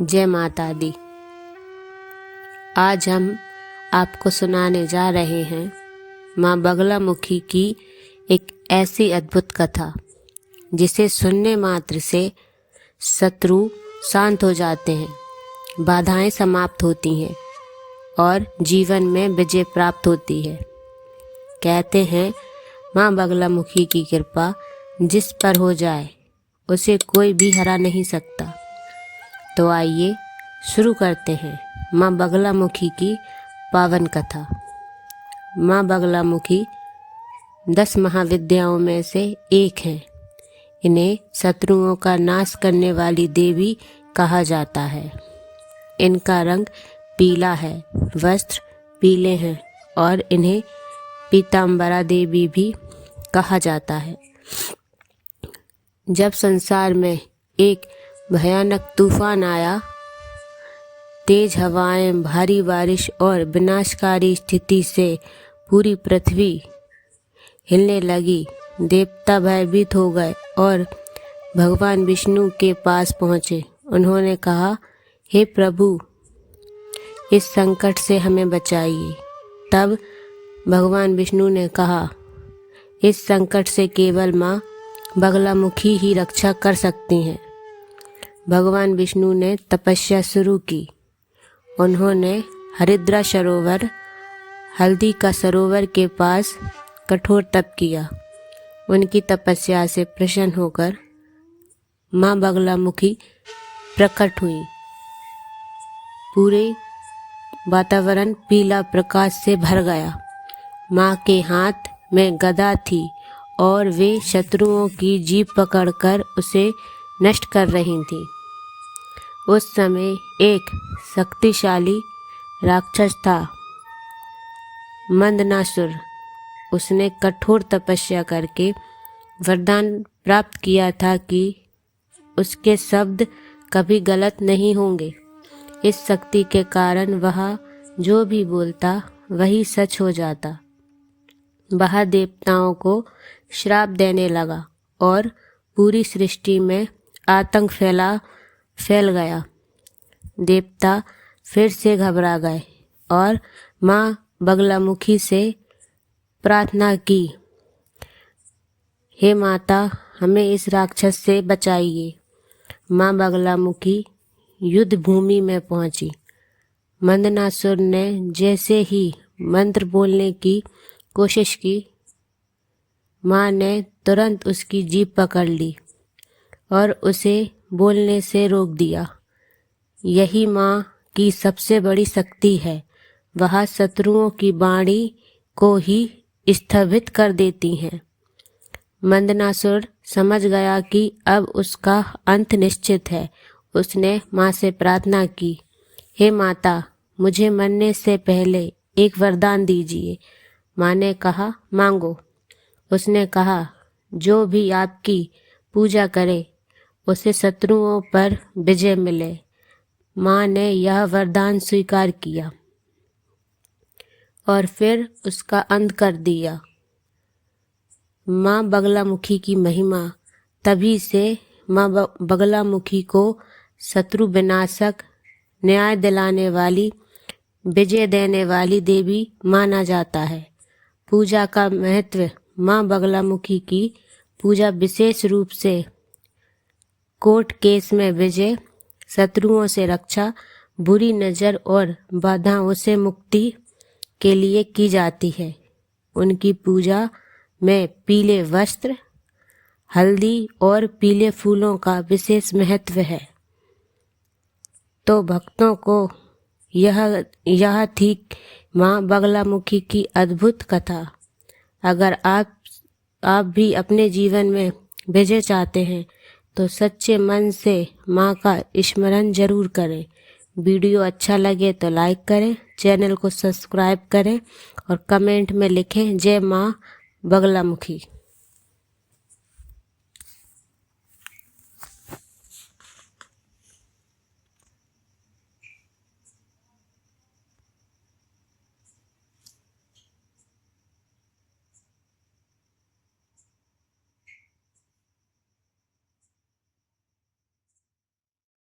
जय माता दी। आज हम आपको सुनाने जा रहे हैं माँ बगलामुखी की एक ऐसी अद्भुत कथा जिसे सुनने मात्र से शत्रु शांत हो जाते हैं, बाधाएं समाप्त होती हैं और जीवन में विजय प्राप्त होती है। कहते हैं माँ बगलामुखी की कृपा जिस पर हो जाए उसे कोई भी हरा नहीं सकता। तो आइए शुरू करते हैं माँ बगलामुखी की पावन कथा। माँ बगलामुखी 10 महाविद्याओं में से एक हैं। इन्हें शत्रुओं का नाश करने वाली देवी कहा जाता है। इनका रंग पीला है, वस्त्र पीले हैं और इन्हें पीताम्बरा देवी भी कहा जाता है। जब संसार में एक भयानक तूफान आया, तेज हवाएं, भारी बारिश और विनाशकारी स्थिति से पूरी पृथ्वी हिलने लगी। देवता भयभीत हो गए और भगवान विष्णु के पास पहुँचे। उन्होंने कहा, हे प्रभु, इस संकट से हमें बचाइए। तब भगवान विष्णु ने कहा, इस संकट से केवल माँ बगलामुखी ही रक्षा कर सकती हैं। भगवान विष्णु ने तपस्या शुरू की। उन्होंने हरिद्रा सरोवर, हल्दी का सरोवर के पास कठोर तप किया। उनकी तपस्या से प्रसन्न होकर माँ बगलामुखी प्रकट हुई। पूरे वातावरण पीला प्रकाश से भर गया। माँ के हाथ में गदा थी और वे शत्रुओं की जीभ पकड़कर उसे नष्ट कर रही थीं। उस समय एक शक्तिशाली राक्षस था, मंदनासुर। उसने कठोर तपस्या करके वरदान प्राप्त किया था कि उसके शब्द कभी गलत नहीं होंगे। इस शक्ति के कारण वह जो भी बोलता वही सच हो जाता। वह देवताओं को श्राप देने लगा और पूरी सृष्टि में आतंक फैल गया। देवता फिर से घबरा गए और माँ बगलामुखी से प्रार्थना की, हे माता, हमें इस राक्षस से बचाइए। माँ बगलामुखी युद्ध भूमि में पहुंची। मंदनासुर ने जैसे ही मंत्र बोलने की कोशिश की, माँ ने तुरंत उसकी जीभ पकड़ ली और उसे बोलने से रोक दिया। यही माँ की सबसे बड़ी शक्ति है। वह शत्रुओं की वाणी को ही स्थगित कर देती हैं। मंदनासुर समझ गया कि अब उसका अंत निश्चित है। उसने माँ से प्रार्थना की, हे माता, मुझे मरने से पहले एक वरदान दीजिए। माँ ने कहा, मांगो। उसने कहा, जो भी आपकी पूजा करे उसे शत्रुओं पर विजय मिले। माँ ने यह वरदान स्वीकार किया और फिर उसका अंत कर दिया। माँ बगलामुखी की महिमा। तभी से माँ बगलामुखी को शत्रु विनाशक, न्याय दिलाने वाली, विजय देने वाली देवी माना जाता है। पूजा का महत्व। माँ बगलामुखी की पूजा विशेष रूप से कोर्ट केस में विजय, शत्रुओं से रक्षा, बुरी नज़र और बाधाओं से मुक्ति के लिए की जाती है। उनकी पूजा में पीले वस्त्र, हल्दी और पीले फूलों का विशेष महत्व है। तो भक्तों को यह थी माँ बगलामुखी की अद्भुत कथा। अगर आप भी अपने जीवन में विजय चाहते हैं तो सच्चे मन से माँ का स्मरण जरूर करें। वीडियो अच्छा लगे तो लाइक करें, चैनल को सब्सक्राइब करें और कमेंट में लिखें, जय माँ बगलामुखी।